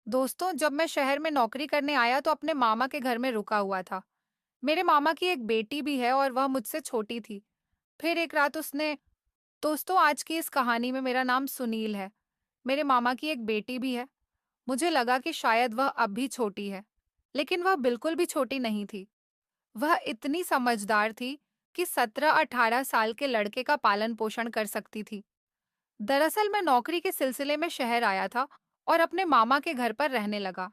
दोस्तों, जब मैं शहर में नौकरी करने आया तो अपने मामा के घर में रुका हुआ था। मेरे मामा की एक बेटी भी है और वह मुझसे छोटी थी। फिर एक रात उसने दोस्तों, आज की इस कहानी में मेरा नाम सुनील है। मेरे मामा की एक बेटी भी है। मुझे लगा कि शायद वह अब भी छोटी है, लेकिन वह बिल्कुल भी छोटी नहीं थी। वह इतनी समझदार थी कि 17-18 साल के लड़के का पालन पोषण कर सकती थी। दरअसल मैं नौकरी के सिलसिले में शहर आया था और अपने मामा के घर पर रहने लगा।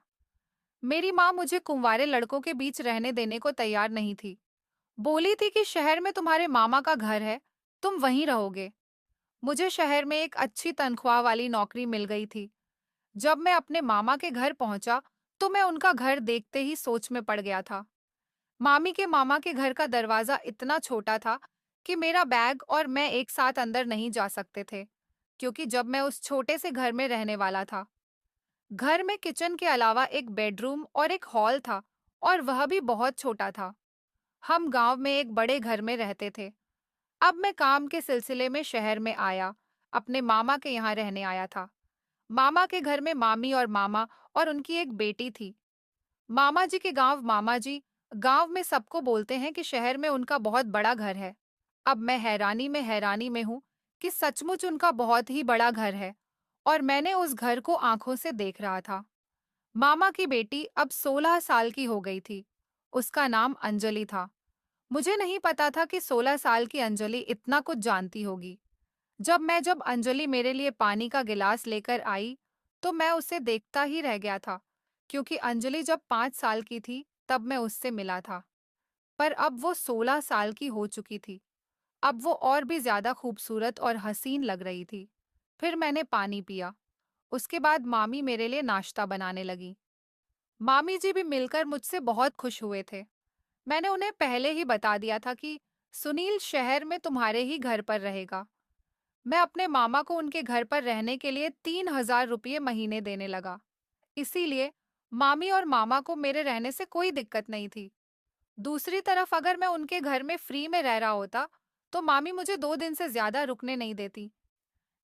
मेरी माँ मुझे कुंवारे लड़कों के बीच रहने देने को तैयार नहीं थी। बोली थी कि शहर में तुम्हारे मामा का घर है, तुम वहीं रहोगे। मुझे शहर में एक अच्छी तनख्वाह वाली नौकरी मिल गई थी। जब मैं अपने मामा के घर पहुंचा, तो मैं उनका घर देखते ही सोच में पड़ गया था। मामी के मामा के घर का दरवाजा इतना छोटा था कि मेरा बैग और मैं एक साथ अंदर नहीं जा सकते थे, क्योंकि जब मैं उस छोटे से घर में रहने वाला था। घर में किचन के अलावा एक बेडरूम और एक हॉल था, और वह भी बहुत छोटा था। हम गांव में एक बड़े घर में रहते थे। अब मैं काम के सिलसिले में शहर में आया, अपने मामा के यहाँ रहने आया था। मामा के घर में मामी और मामा और उनकी एक बेटी थी। मामा जी के गांव मामा जी गांव में सबको बोलते हैं कि शहर में उनका बहुत बड़ा घर है। अब मैं हैरानी में हूँ कि सचमुच उनका बहुत ही बड़ा घर है, और मैंने उस घर को आंखों से देख रहा था। मामा की बेटी अब 16 साल की हो गई थी। उसका नाम अंजलि था। मुझे नहीं पता था कि 16 साल की अंजलि इतना कुछ जानती होगी। जब अंजलि मेरे लिए पानी का गिलास लेकर आई, तो मैं उसे देखता ही रह गया था, क्योंकि अंजलि जब 5 साल की थी तब मैं उससे मिला था। पर अब वो 16 साल की हो चुकी थी। अब वो और भी ज्यादा खूबसूरत और हसीन लग रही थी। फिर मैंने पानी पिया। उसके बाद मामी मेरे लिए नाश्ता बनाने लगी। मामी जी भी मिलकर मुझसे बहुत खुश हुए थे। मैंने उन्हें पहले ही बता दिया था कि सुनील शहर में तुम्हारे ही घर पर रहेगा। मैं अपने मामा को उनके घर पर रहने के लिए 3,000 रुपये महीने देने लगा। इसीलिए मामी और मामा को मेरे रहने से कोई दिक्कत नहीं थी। दूसरी तरफ अगर मैं उनके घर में फ्री में रह रहा होता, तो मामी मुझे 2 दिन से ज्यादा रुकने नहीं देती।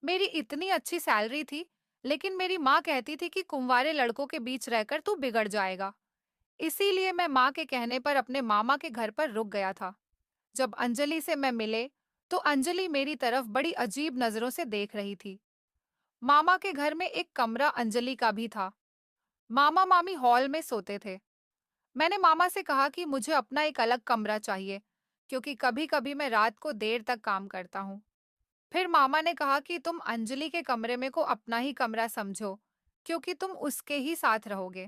मेरी इतनी अच्छी सैलरी थी, लेकिन मेरी माँ कहती थी कि कुंवारे लड़कों के बीच रहकर तू बिगड़ जाएगा। इसीलिए मैं माँ के कहने पर अपने मामा के घर पर रुक गया था। जब अंजलि से मैं मिले, तो अंजलि मेरी तरफ बड़ी अजीब नजरों से देख रही थी। मामा के घर में एक कमरा अंजलि का भी था। मामा मामी हॉल में सोते थे। मैंने मामा से कहा कि मुझे अपना एक अलग कमरा चाहिए, क्योंकि कभी-कभी मैं रात को देर तक काम करता हूँ। फिर मामा ने कहा कि तुम अंजलि के कमरे में को अपना ही कमरा समझो, क्योंकि तुम उसके ही साथ रहोगे।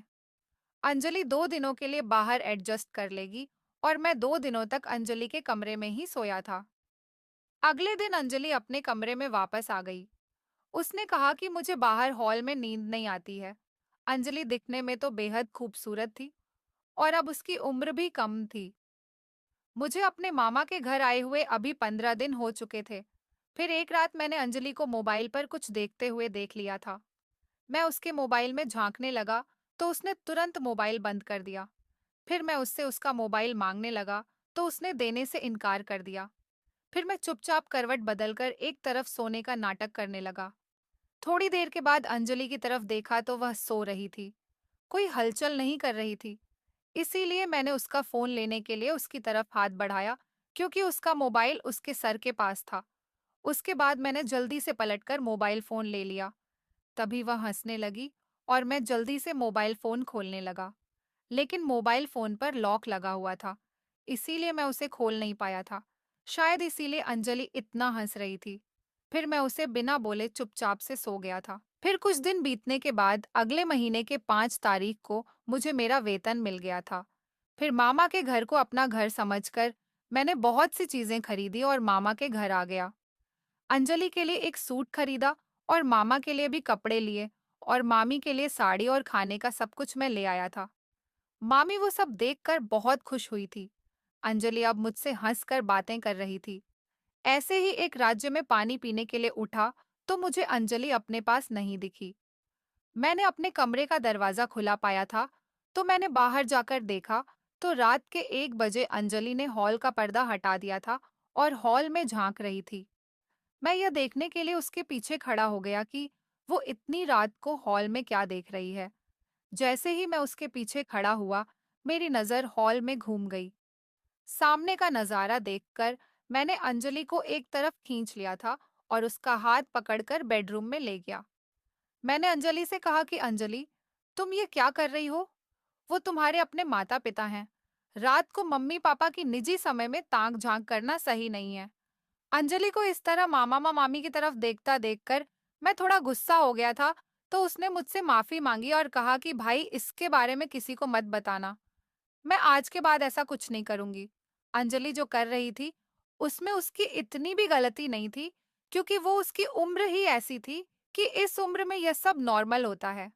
अंजलि 2 दिनों के लिए बाहर एडजस्ट कर लेगी, और मैं 2 दिनों तक अंजलि के कमरे में ही सोया था। अगले दिन अंजलि अपने कमरे में वापस आ गई। उसने कहा कि मुझे बाहर हॉल में नींद नहीं आती है। अंजलि दिखने में तो बेहद खूबसूरत थी, और अब उसकी उम्र भी कम थी। मुझे अपने मामा के घर आए हुए अभी 15 दिन हो चुके थे। फिर एक रात मैंने अंजलि को मोबाइल पर कुछ देखते हुए देख लिया था। मैं उसके मोबाइल में झांकने लगा, तो उसने तुरंत मोबाइल बंद कर दिया। फिर मैं उससे उसका मोबाइल मांगने लगा, तो उसने देने से इनकार कर दिया। फिर मैं चुपचाप करवट बदलकर एक तरफ सोने का नाटक करने लगा। थोड़ी देर के बाद अंजलि की तरफ देखा तो वह सो रही थी, कोई हलचल नहीं कर रही थी। इसीलिए मैंने उसका फोन लेने के लिए उसकी तरफ हाथ बढ़ाया, क्योंकि उसका मोबाइल उसके सर के पास था। उसके बाद मैंने जल्दी से पलटकर मोबाइल फोन ले लिया। तभी वह हंसने लगी, और मैं जल्दी से मोबाइल फोन खोलने लगा। लेकिन मोबाइल फोन पर लॉक लगा हुआ था, इसीलिए मैं उसे खोल नहीं पाया था। शायद इसीलिए अंजलि इतना हंस रही थी। फिर मैं उसे बिना बोले चुपचाप से सो गया था। फिर कुछ दिन बीतने के बाद अगले महीने के 5 तारीख को मुझे मेरा वेतन मिल गया था। फिर मामा के घर को अपना घर समझकर मैंने बहुत सी चीजें खरीदी और मामा के घर आ गया। अंजलि के लिए एक सूट खरीदा, और मामा के लिए भी कपड़े लिए, और मामी के लिए साड़ी और खाने का सब कुछ मैं ले आया था। मामी वो सब देखकर बहुत खुश हुई थी। अंजलि अब मुझसे हंसकर बातें कर रही थी। ऐसे ही एक राज्य में पानी पीने के लिए उठा, तो मुझे अंजलि अपने पास नहीं दिखी। मैंने अपने कमरे का दरवाजा खुला पाया था, तो मैंने बाहर जाकर देखा, तो रात के 1 बजे अंजलि ने हॉल का पर्दा हटा दिया था और हॉल में झांक रही थी। मैं यह देखने के लिए उसके पीछे खड़ा हो गया कि वो इतनी रात को हॉल में क्या देख रही है। जैसे ही मैं उसके पीछे खड़ा हुआ, मेरी नजर हॉल में घूम गई। सामने का नजारा देखकर मैंने अंजलि को एक तरफ खींच लिया था और उसका हाथ पकड़कर बेडरूम में ले गया। मैंने अंजलि से कहा कि अंजलि, तुम ये क्या कर रही हो? वो तुम्हारे अपने माता पिता हैं। रात को मम्मी पापा की निजी समय में ताक झांक करना सही नहीं है। अंजलि को इस तरह मामा मामी की तरफ देखता देखकर मैं थोड़ा गुस्सा हो गया था, तो उसने मुझसे माफी मांगी और कहा कि भाई, इसके बारे में किसी को मत बताना। मैं आज के बाद ऐसा कुछ नहीं करूंगी। अंजलि जो कर रही थी, उसमें उसकी इतनी भी गलती नहीं थी, क्योंकि वो उसकी उम्र ही ऐसी थी कि इस उम्र में यह सब नॉर्मल होता है।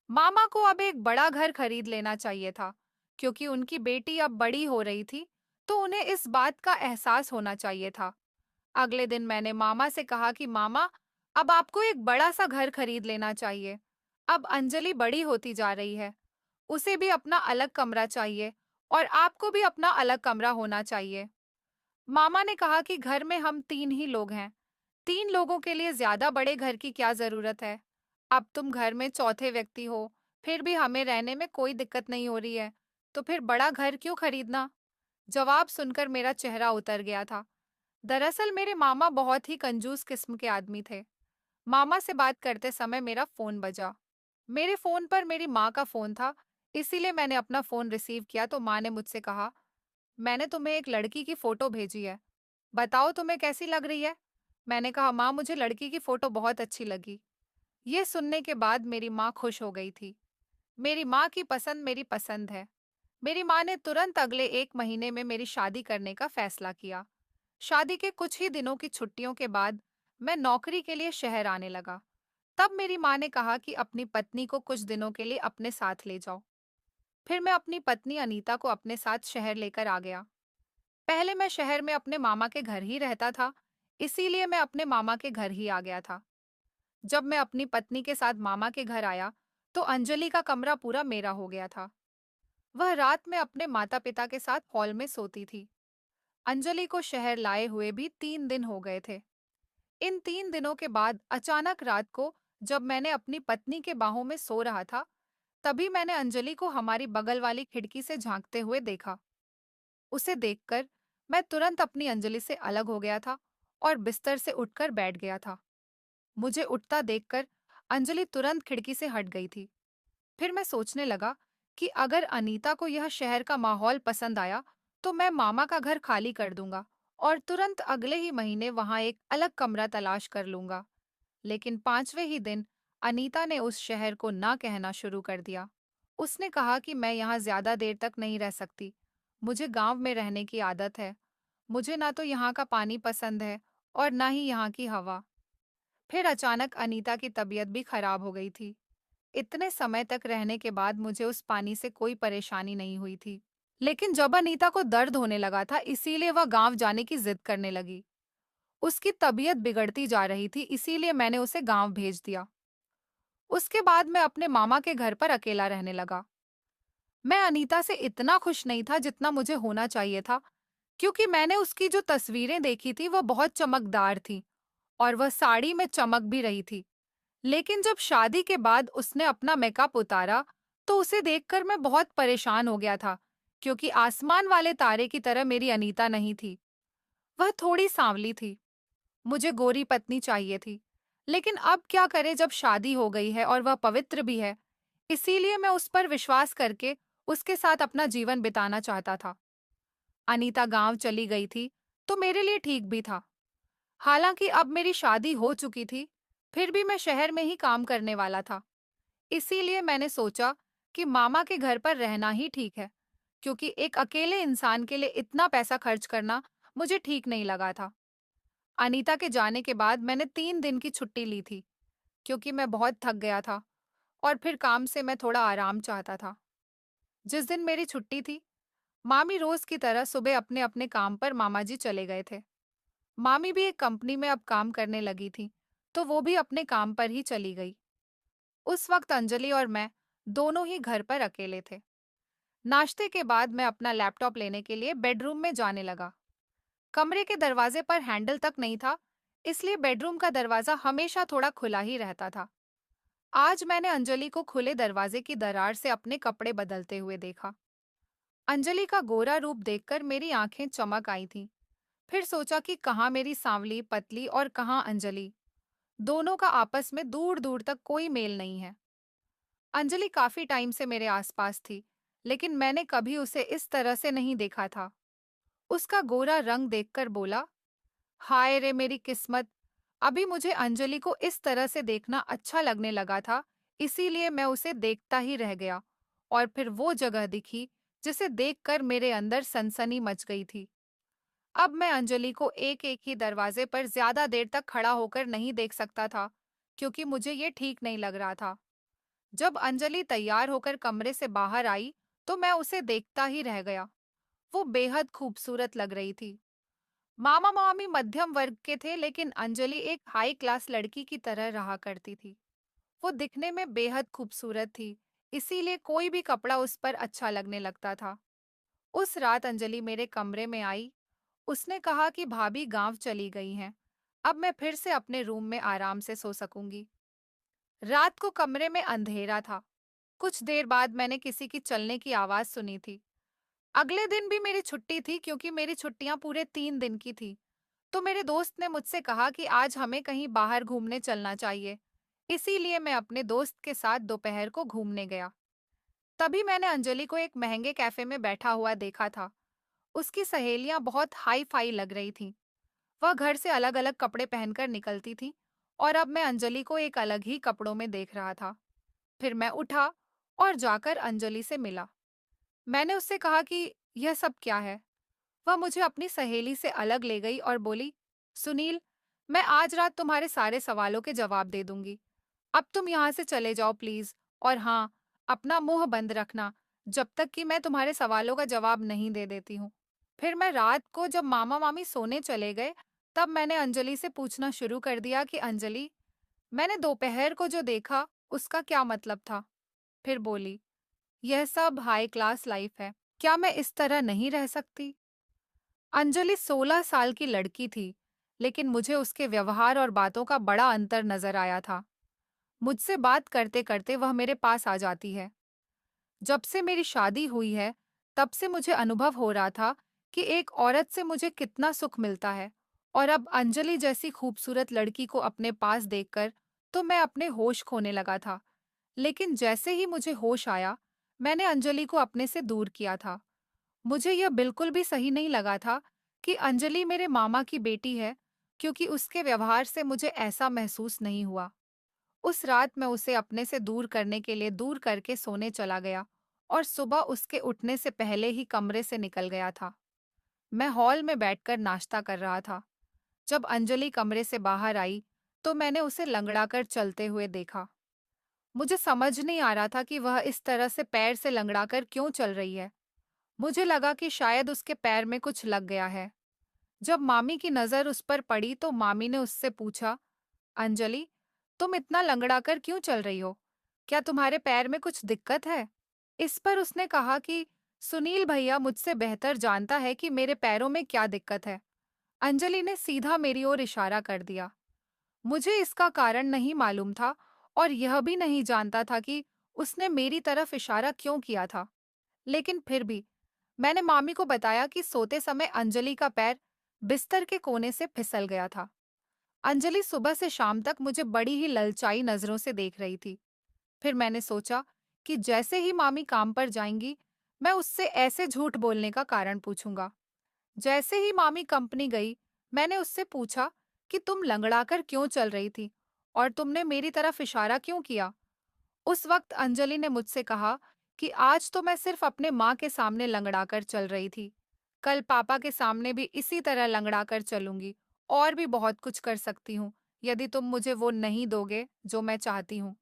मामा को अब एक बड़ा घर खरीद लेना चाहिए था, क्योंकि उनकी बेटी अब बड़ी हो रही थी, तो उन्हें इस बात का एहसास होना चाहिए था। अगले दिन मैंने मामा से कहा कि मामा, अब आपको एक बड़ा सा घर खरीद लेना चाहिए। अब अंजलि बड़ी होती जा रही है, उसे भी अपना अलग कमरा चाहिए और आपको भी अपना अलग कमरा होना चाहिए। मामा ने कहा कि घर में हम 3 ही लोग हैं, 3 लोगों के लिए ज्यादा बड़े घर की क्या जरूरत है? अब तुम घर में चौथे व्यक्ति हो, फिर भी हमें रहने में कोई दिक्कत नहीं हो रही है, तो फिर बड़ा घर क्यों खरीदना? जवाब सुनकर मेरा चेहरा उतर गया था। दरअसल मेरे मामा बहुत ही कंजूस किस्म के आदमी थे। मामा से बात करते समय मेरा फोन बजा। मेरे फोन पर मेरी माँ का फोन था, इसीलिए मैंने अपना फोन रिसीव किया तो माँ ने मुझसे कहा, मैंने तुम्हें एक लड़की की फोटो भेजी है, बताओ तुम्हें कैसी लग रही है? मैंने कहा, माँ, मुझे लड़की की फोटो बहुत अच्छी लगी। ये सुनने के बाद मेरी माँ खुश हो गई थी। मेरी माँ की पसंद मेरी पसंद है। मेरी माँ ने तुरंत अगले 1 महीने में मेरी शादी करने का फैसला किया। शादी के कुछ ही दिनों की छुट्टियों के बाद मैं नौकरी के लिए शहर आने लगा। तब मेरी माँ ने कहा कि अपनी पत्नी को कुछ दिनों के लिए अपने साथ ले जाओ। फिर मैं अपनी पत्नी अनीता को अपने साथ शहर लेकर आ गया। पहले मैं शहर में अपने मामा के घर ही रहता था, इसीलिए मैं अपने मामा के घर ही आ गया था। जब मैं अपनी पत्नी के साथ मामा के घर आया, तो अंजलि का कमरा पूरा मेरा हो गया था। वह रात में अपने माता पिता के साथ हॉल में सोती थी। अंजलि को शहर लाए हुए भी 3 दिन हो गए थे। इन 3 दिनों के बाद अचानक रात को, जब मैंने अपनी पत्नी के बाहों में सो रहा था, तभी मैंने अंजलि को हमारी बगल वाली खिड़की से झांकते हुए देखा। उसे देखकर मैं तुरंत अपनी अंजलि से अलग हो गया था और बिस्तर से उठकर बैठ गया था। मुझे उठता देखकर अंजलि तुरंत खिड़की से हट गई थी। फिर मैं सोचने लगा कि अगर अनीता को यह शहर का माहौल पसंद आया, तो मैं मामा का घर खाली कर दूंगा और तुरंत अगले ही महीने वहां एक अलग कमरा तलाश कर लूंगा। लेकिन 5वें ही दिन अनीता ने उस शहर को ना कहना शुरू कर दिया। उसने कहा कि मैं यहाँ ज्यादा देर तक नहीं रह सकती। मुझे गांव में रहने की आदत है। मुझे ना तो यहाँ का पानी पसंद है और ना ही यहाँ की हवा। फिर अचानक अनीता की तबीयत भी खराब हो गई थी। इतने समय तक रहने के बाद मुझे उस पानी से कोई परेशानी नहीं हुई थी। लेकिन जब अनीता को दर्द होने लगा था, इसीलिए वह गांव जाने की जिद करने लगी। उसकी तबीयत बिगड़ती जा रही थी, इसीलिए मैंने उसे गांव भेज दिया। उसके बाद मैं अपने मामा के घर पर अकेला रहने लगा। मैं अनीता से इतना खुश नहीं था जितना मुझे होना चाहिए था, क्योंकि मैंने उसकी जो तस्वीरें देखी थी वो बहुत चमकदार थी और वह साड़ी में चमक भी रही थी। लेकिन जब शादी के बाद उसने अपना मेकअप उतारा, तो उसे देखकर मैं बहुत परेशान हो गया था, क्योंकि आसमान वाले तारे की तरह मेरी अनीता नहीं थी। वह थोड़ी सांवली थी। मुझे गोरी पत्नी चाहिए थी। लेकिन अब क्या करे जब शादी हो गई है और वह पवित्र भी है। इसीलिए मैं उस पर विश्वास करके उसके साथ अपना जीवन बिताना चाहता था। अनीता गांव चली गई थी, तो मेरे लिए ठीक भी था। हालांकि अब मेरी शादी हो चुकी थी, फिर भी मैं शहर में ही काम करने वाला था। इसीलिए मैंने सोचा कि मामा के घर पर रहना ही ठीक है, क्योंकि एक अकेले इंसान के लिए इतना पैसा खर्च करना मुझे ठीक नहीं लगा था। अनीता के जाने के बाद मैंने 3 दिन की छुट्टी ली थी, क्योंकि मैं बहुत थक गया था और फिर काम से मैं थोड़ा आराम चाहता था। जिस दिन मेरी छुट्टी थी, मामी रोज की तरह सुबह अपने अपने काम पर मामा जी चले गए थे। मामी भी एक कंपनी में अब काम करने लगी थी, तो वो भी अपने काम पर ही चली गई। उस वक्त अंजलि और मैं दोनों ही घर पर अकेले थे। नाश्ते के बाद मैं अपना लैपटॉप लेने के लिए बेडरूम में जाने लगा। कमरे के दरवाजे पर हैंडल तक नहीं था, इसलिए बेडरूम का दरवाजा हमेशा थोड़ा खुला ही रहता था। आज मैंने अंजलि को खुले दरवाजे की दरार से अपने कपड़े बदलते हुए देखा। अंजलि का गोरा रूप देखकर मेरी आंखें चमक आई थीं। फिर सोचा कि कहाँ मेरी सांवली पतली और कहाँ अंजलि। दोनों का आपस में दूर दूर तक कोई मेल नहीं है। अंजलि काफी टाइम से मेरे आसपास थी, लेकिन मैंने कभी उसे इस तरह से नहीं देखा था। उसका गोरा रंग देखकर बोला, हाय रे मेरी किस्मत। अभी मुझे अंजलि को इस तरह से देखना अच्छा लगने लगा था, इसीलिए मैं उसे देखता ही रह गया। और फिर वो जगह दिखी जिसे देखकर मेरे अंदर सनसनी मच गई थी। अब मैं अंजलि को एक एक ही दरवाजे पर ज्यादा देर तक खड़ा होकर नहीं देख सकता था, क्योंकि मुझे ये ठीक नहीं लग रहा था। जब अंजलि तैयार होकर कमरे से बाहर आई, तो मैं उसे देखता ही रह गया। वो बेहद खूबसूरत लग रही थी। मामा मामी मध्यम वर्ग के थे, लेकिन अंजलि एक हाई क्लास लड़की की तरह रहा करती थी। वो दिखने में बेहद खूबसूरत थी, इसीलिए कोई भी कपड़ा उस पर अच्छा लगने लगता था। उस रात अंजलि मेरे कमरे में आई। उसने कहा कि भाभी गांव चली गई हैं। अब मैं फिर से अपने रूम में आराम से सो सकूंगी। रात को कमरे में अंधेरा था। कुछ देर बाद मैंने किसी की चलने की आवाज सुनी थी। अगले दिन भी मेरी छुट्टी थी, क्योंकि मेरी छुट्टियां पूरे 3 दिन की थी। तो मेरे दोस्त ने मुझसे कहा कि आज हमें कहीं बाहर घूमने चलना चाहिए। इसीलिए मैं अपने दोस्त के साथ दोपहर को घूमने गया। तभी मैंने अंजलि को एक महंगे कैफे में बैठा हुआ देखा था। उसकी सहेलियां बहुत हाई फाई लग रही थीं। वह घर से अलग अलग कपड़े पहनकर निकलती थी, और अब मैं अंजलि को एक अलग ही कपड़ों में देख रहा था। फिर मैं उठा और जाकर अंजलि से मिला। मैंने उससे कहा कि यह सब क्या है। वह मुझे अपनी सहेली से अलग ले गई और बोली, सुनील, मैं आज रात तुम्हारे सारे सवालों के जवाब दे दूंगी। अब तुम यहाँ से चले जाओ प्लीज। और हाँ, अपना मुंह बंद रखना जब तक कि मैं तुम्हारे सवालों का जवाब नहीं दे देती हूँ। फिर मैं रात को जब मामा मामी सोने चले गए, तब मैंने अंजलि से पूछना शुरू कर दिया कि अंजलि, मैंने दोपहर को जो देखा उसका क्या मतलब था। फिर बोली, यह सब हाई क्लास लाइफ है, क्या मैं इस तरह नहीं रह सकती। अंजलि 16 साल की लड़की थी, लेकिन मुझे उसके व्यवहार और बातों का बड़ा अंतर नजर आया था। मुझसे बात करते करते वह मेरे पास आ जाती है। जब से मेरी शादी हुई है, तब से मुझे अनुभव हो रहा था कि एक औरत से मुझे कितना सुख मिलता है। और अब अंजलि जैसी खूबसूरत लड़की को अपने पास देखकर तो मैं अपने होश खोने लगा था। लेकिन जैसे ही मुझे होश आया, मैंने अंजलि को अपने से दूर किया था। मुझे यह बिल्कुल भी सही नहीं लगा था कि अंजलि मेरे मामा की बेटी है, क्योंकि उसके व्यवहार से मुझे ऐसा महसूस नहीं हुआ। उस रात मैं उसे अपने से दूर करने के लिए दूर करके सोने चला गया, और सुबह उसके उठने से पहले ही कमरे से निकल गया था। मैं हॉल में बैठकर नाश्ता कर रहा था। जब अंजलि कमरे से बाहर आई, तो मैंने उसे लंगड़ाकर चलते हुए देखा। मुझे समझ नहीं आ रहा था कि वह इस तरह से पैर से लंगड़ाकर क्यों चल रही है। मुझे लगा कि शायद उसके पैर में कुछ लग गया है। जब मामी की नजर उस पर पड़ी, तो मामी ने उससे पूछा, अंजलि, तुम इतना लंगड़ाकर क्यों चल रही हो? क्या तुम्हारे पैर में कुछ दिक्कत है? इस पर उसने कहा कि सुनील भैया मुझसे बेहतर जानता है कि मेरे पैरों में क्या दिक्कत है। अंजलि ने सीधा मेरी ओर इशारा कर दिया। मुझे इसका कारण नहीं मालूम था, और यह भी नहीं जानता था कि उसने मेरी तरफ इशारा क्यों किया था। लेकिन फिर भी मैंने मामी को बताया कि सोते समय अंजलि का पैर बिस्तर के कोने से फिसल गया था। अंजलि सुबह से शाम तक मुझे बड़ी ही ललचाई नजरों से देख रही थी। फिर मैंने सोचा कि जैसे ही मामी काम पर जाएंगी, मैं उससे ऐसे झूठ बोलने का कारण पूछूंगा। जैसे ही मामी कंपनी गई, मैंने उससे पूछा कि तुम लंगड़ाकर क्यों चल रही थी, और तुमने मेरी तरफ इशारा क्यों किया। उस वक्त अंजलि ने मुझसे कहा कि आज तो मैं सिर्फ अपने माँ के सामने लंगड़ाकर चल रही थी, कल पापा के सामने भी इसी तरह लंगड़ाकर चलूंगी, और भी बहुत कुछ कर सकती हूँ यदि तुम मुझे वो नहीं दोगे जो मैं चाहती हूँ।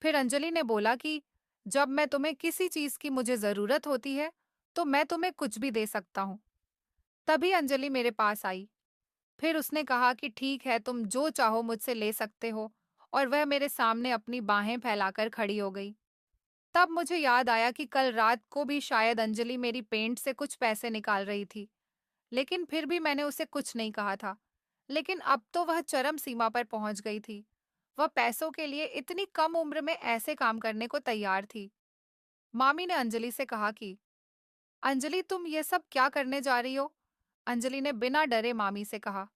फिर अंजलि ने बोला कि जब मैं तुम्हें किसी चीज की मुझे जरूरत होती है, तो मैं तुम्हें कुछ भी दे सकता हूँ। तभी अंजलि मेरे पास आई। फिर उसने कहा कि ठीक है, तुम जो चाहो मुझसे ले सकते हो, और वह मेरे सामने अपनी बाहें फैलाकर खड़ी हो गई। तब मुझे याद आया कि कल रात को भी शायद अंजलि मेरी पेंट से कुछ पैसे निकाल रही थी, लेकिन फिर भी मैंने उसे कुछ नहीं कहा था। लेकिन अब तो वह चरम सीमा पर पहुंच गई थी। वह पैसों के लिए इतनी कम उम्र में ऐसे काम करने को तैयार थी। मामी ने अंजलि से कहा कि अंजलि, तुम ये सब क्या करने जा रही हो? अंजलि ने बिना डरे मामी से कहा,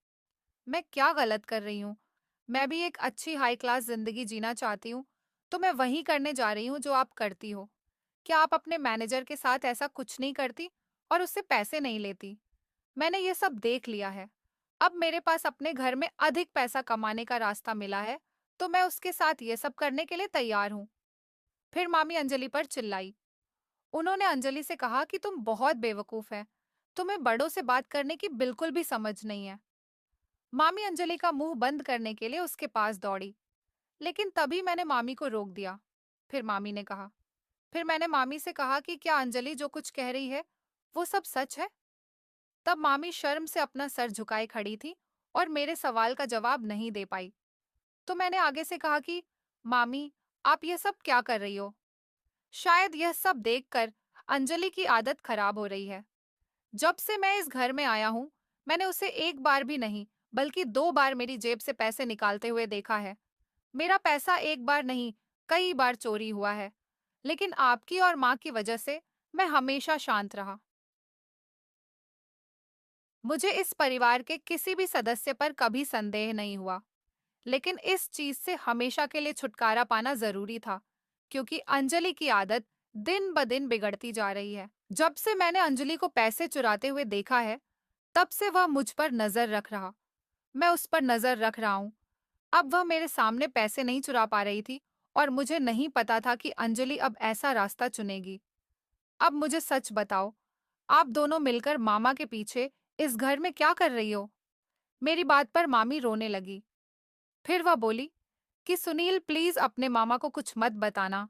मैं क्या गलत कर रही हूँ? मैं भी एक अच्छी हाई क्लास जिंदगी जीना चाहती हूँ, तो मैं वही करने जा रही हूँ जो आप करती हो। क्या आप अपने मैनेजर के साथ ऐसा कुछ नहीं करती और उससे पैसे नहीं लेती? मैंने ये सब देख लिया है। अब मेरे पास अपने घर में अधिक पैसा कमाने का रास्ता मिला है, तो मैं उसके साथ ये सब करने के लिए तैयार हूँ। फिर मामी अंजलि पर चिल्लाई। उन्होंने अंजलि से कहा कि तुम बहुत बेवकूफ है। तुम्हें बड़ों से बात करने की बिल्कुल भी समझ नहीं है। मामी अंजलि का मुंह बंद करने के लिए उसके पास दौड़ी, लेकिन तभी मैंने मामी को रोक दिया। फिर मामी ने कहा, फिर मैंने मामी से कहा कि क्या अंजलि जो कुछ कह रही है, वो सब सच है? तब मामी शर्म से अपना सर झुकाए खड़ी थी और मेरे सवाल का जवाब नहीं दे पाई। तो मैंने आगे से कहा कि मामी, आप ये सब क्या कर रही हो? शायद यह सब देखकर अंजलि की आदत खराब हो रही है। जब से मैं इस घर में आया हूँ, मैंने उसे एक बार भी नहीं, बल्कि 2 बार मेरी जेब से पैसे निकालते हुए देखा है। मेरा पैसा एक बार नहीं, कई बार चोरी हुआ है। लेकिन आपकी और माँ की वजह से मैं हमेशा शांत रहा। मुझे इस परिवार के किसी भी सदस्य पर कभी संदेह नहीं हुआ, लेकिन इस चीज से हमेशा के लिए छुटकारा पाना जरूरी था, क्योंकि अंजलि की आदत दिन ब दिन बिगड़ती जा रही है। जब से मैंने अंजलि को पैसे चुराते हुए देखा है, तब से वह मुझ पर नजर रख रहा। मैं उस पर नजर रख रहा हूँ। अब वह मेरे सामने पैसे नहीं चुरा पा रही थी और मुझे नहीं पता था कि अंजलि अब ऐसा रास्ता चुनेगी। अब मुझे सच बताओ, आप दोनों मिलकर मामा के पीछे इस घर में क्या कर रही हो? मेरी बात पर मामी रोने लगी। फिर वह बोली कि सुनील, प्लीज अपने मामा को कुछ मत बताना।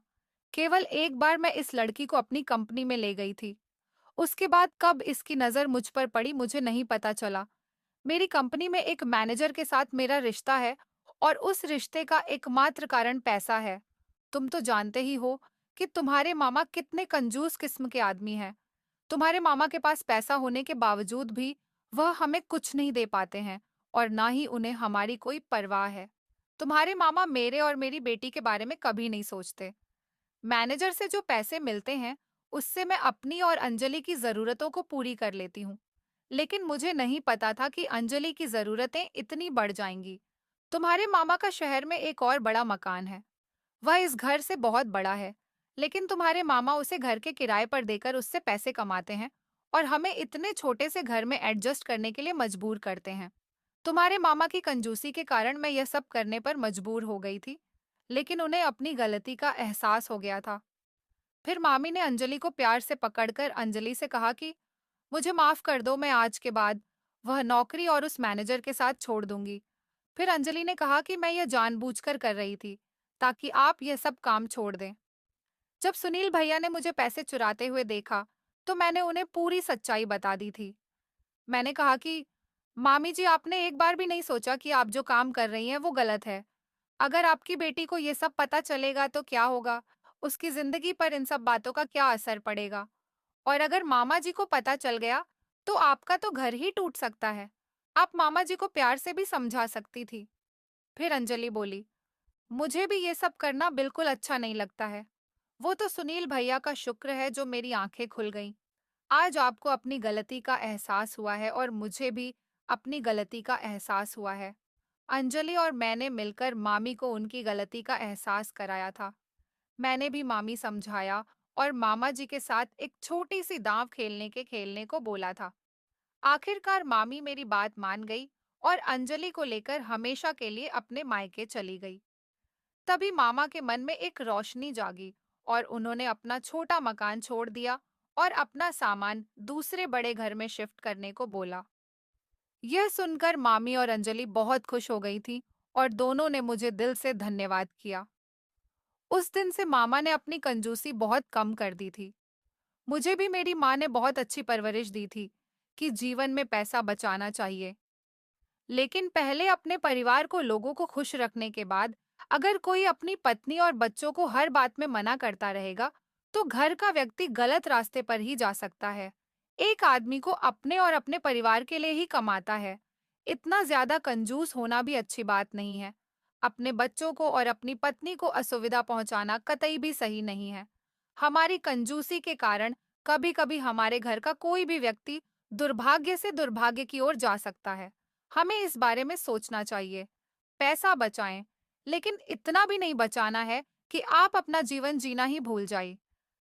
केवल एक बार मैं इस लड़की को अपनी कंपनी में ले गई थी। उसके बाद कब इसकी नजर मुझ पर पड़ी मुझे नहीं पता चला। मेरी कंपनी में एक मैनेजर के साथ मेरा रिश्ता है और उस रिश्ते का एकमात्र कारण पैसा है। तुम तो जानते ही हो कि तुम्हारे मामा कितने कंजूस किस्म के आदमी हैं। तुम्हारे मामा के पास पैसा होने के बावजूद भी वह हमें कुछ नहीं दे पाते हैं और ना ही उन्हें हमारी कोई परवाह है। तुम्हारे मामा मेरे और मेरी बेटी के बारे में कभी नहीं सोचते। मैनेजर से जो पैसे मिलते हैं, उससे मैं अपनी और अंजलि की जरूरतों को पूरी कर लेती हूँ। लेकिन मुझे नहीं पता था कि अंजलि की जरूरतें इतनी बढ़ जाएंगी। तुम्हारे मामा का शहर में एक और बड़ा मकान है। वह इस घर से बहुत बड़ा है, लेकिन तुम्हारे मामा उसे घर के किराए पर देकर उससे पैसे कमाते हैं और हमें इतने छोटे से घर में एडजस्ट करने के लिए मजबूर करते हैं। तुम्हारे मामा की कंजूसी के कारण मैं यह सब करने पर मजबूर हो गई थी, लेकिन उन्हें अपनी गलती का एहसास हो गया था। फिर मामी ने अंजलि को प्यार से पकड़कर अंजलि से कहा कि मुझे माफ कर दो, मैं आज के बाद वह नौकरी और उस मैनेजर के साथ छोड़ दूंगी। फिर अंजलि ने कहा कि मैं यह जानबूझकर कर रही थी, ताकि आप यह सब काम छोड़ दें। जब सुनील भैया ने मुझे पैसे चुराते हुए देखा, तो मैंने उन्हें पूरी सच्चाई बता दी थी। मैंने कहा कि मामी जी, आपने एक बार भी नहीं सोचा कि आप जो काम कर रही हैं वो गलत है। अगर आपकी बेटी को ये सब पता चलेगा तो क्या होगा? उसकी जिंदगी पर इन सब बातों का क्या असर पड़ेगा? और अगर मामा जी को पता चल गया, तो आपका तो घर ही टूट सकता है। आप मामा जी को प्यार से भी समझा सकती थी। फिर अंजलि बोली, मुझे भी ये सब करना बिल्कुल अच्छा नहीं लगता है। वो तो सुनील भैया का शुक्र है जो मेरी आंखें खुल गईं। आज आपको अपनी गलती का एहसास हुआ है और मुझे भी अपनी गलती का एहसास हुआ है। अंजलि और मैंने मिलकर मामी को उनकी गलती का एहसास कराया था। मैंने भी मामी समझाया और मामा जी के साथ एक छोटी सी दांव खेलने को बोला था। आखिरकार मामी मेरी बात मान गई और अंजलि को लेकर हमेशा के लिए अपने मायके चली गई। तभी मामा के मन में एक रोशनी जागी और उन्होंने अपना छोटा मकान छोड़ दिया और अपना सामान दूसरे बड़े घर में शिफ्ट करने को बोला। यह सुनकर मामी और अंजलि बहुत खुश हो गई थी और दोनों ने मुझे दिल से धन्यवाद किया। उस दिन से मामा ने अपनी कंजूसी बहुत कम कर दी थी। मुझे भी मेरी माँ ने बहुत अच्छी परवरिश दी थी कि जीवन में पैसा बचाना चाहिए। लेकिन पहले अपने परिवार को, लोगों को खुश रखने के बाद अगर कोई अपनी पत्नी और बच्चों को हर बात में मना करता रहेगा, तो घर का व्यक्ति गलत रास्ते पर ही जा सकता है। एक आदमी को अपने और अपने परिवार के लिए ही कमाता है। इतना ज्यादा कंजूस होना भी अच्छी बात नहीं है। अपने बच्चों को और अपनी पत्नी को असुविधा पहुंचाना कतई भी सही नहीं है। हमारी कंजूसी के कारण कभी-कभी हमारे घर का कोई भी व्यक्ति दुर्भाग्य से दुर्भाग्य की ओर जा सकता है। हमें इस बारे में सोचना चाहिए। पैसा बचाएं, लेकिन इतना भी नहीं बचाना है कि आप अपना जीवन जीना ही भूल जाए।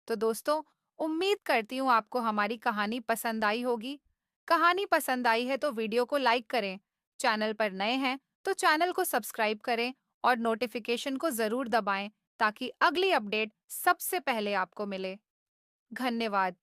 तो दोस्तों, उम्मीद करती हूँ आपको हमारी कहानी पसंद आई होगी। कहानी पसंद आई है तो वीडियो को लाइक करें। चैनल पर नए हैं तो चैनल को सब्सक्राइब करें और नोटिफिकेशन को जरूर दबाएं ताकि अगली अपडेट सबसे पहले आपको मिले। धन्यवाद।